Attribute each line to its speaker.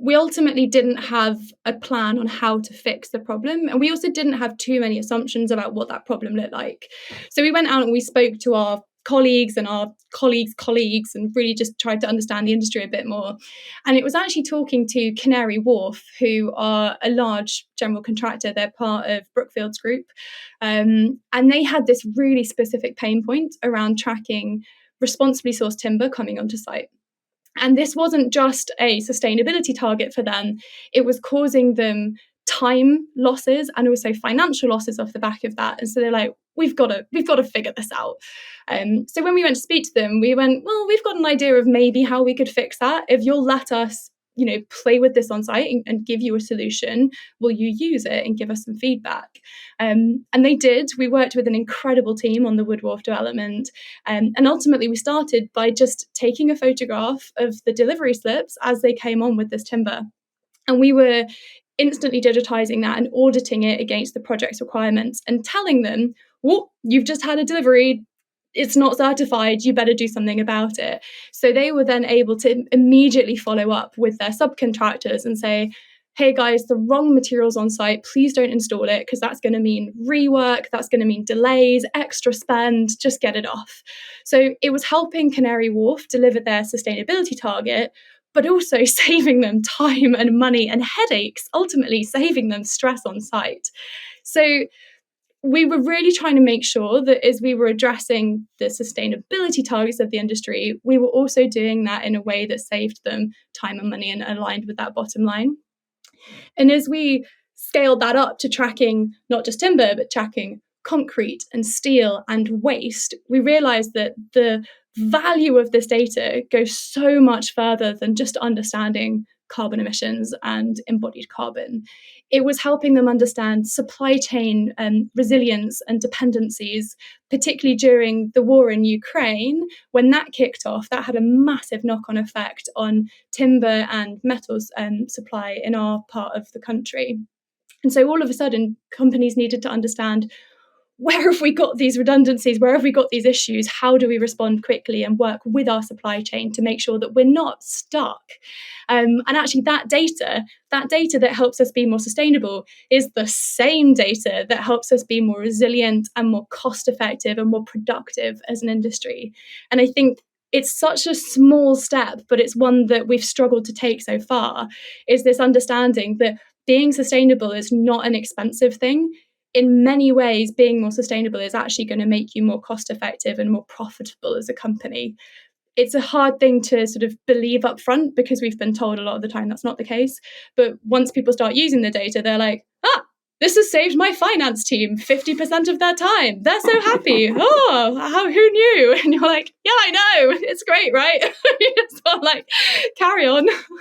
Speaker 1: we ultimately didn't have a plan on how to fix the problem. And we also didn't have too many assumptions about what that problem looked like. So we went out and we spoke to our colleagues and our colleagues and really just tried to understand the industry a bit more. And it was actually talking to Canary Wharf, who are a large general contractor. They're part of Brookfield's group. And they had this really specific pain point around tracking responsibly sourced timber coming onto site. And this wasn't just a sustainability target for them, it was causing them time losses and also financial losses off the back of that. And so they're like, we've got to figure this out. So when we went to speak to them, we went, well, we've got an idea of maybe how we could fix that. If you'll let us, play with this on site and give you a solution, will you use it and give us some feedback? And they did. We worked with an incredible team on the Wood Wharf development. And ultimately, we started by just taking a photograph of the delivery slips as they came on with this timber. And we were instantly digitizing that and auditing it against the project's requirements and telling them, well, you've just had a delivery. It's not certified, you better do something about it. So they were then able to immediately follow up with their subcontractors and say, hey guys, the wrong materials on site, please don't install it, because that's going to mean rework, that's going to mean delays, extra spend, just get it off. So it was helping Canary Wharf deliver their sustainability target, but also saving them time and money and headaches, ultimately saving them stress on site. So we were really trying to make sure that as we were addressing the sustainability targets of the industry, we were also doing that in a way that saved them time and money and aligned with that bottom line. And as we scaled that up to tracking not just timber, but tracking concrete and steel and waste, we realized that the value of this data goes so much further than just understanding carbon emissions and embodied carbon. It was helping them understand supply chain resilience and dependencies, particularly during the war in Ukraine. When that kicked off, that had a massive knock-on effect on timber and metals supply in our part of the country. And so all of a sudden, companies needed to understand, where have we got these redundancies? Where have we got these issues? How do we respond quickly and work with our supply chain to make sure that we're not stuck? And actually that data that helps us be more sustainable is the same data that helps us be more resilient and more cost effective and more productive as an industry. And I think it's such a small step, but it's one that we've struggled to take so far, is this understanding that being sustainable is not an expensive thing. In many ways, being more sustainable is actually going to make you more cost effective and more profitable as a company. It's a hard thing to sort of believe up front because we've been told a lot of the time that's not the case. But once people start using the data, they're like, this has saved my finance team 50% of their time. They're so happy. Who knew? And you're like, yeah, I know. It's great, right? You just sort of like, carry on.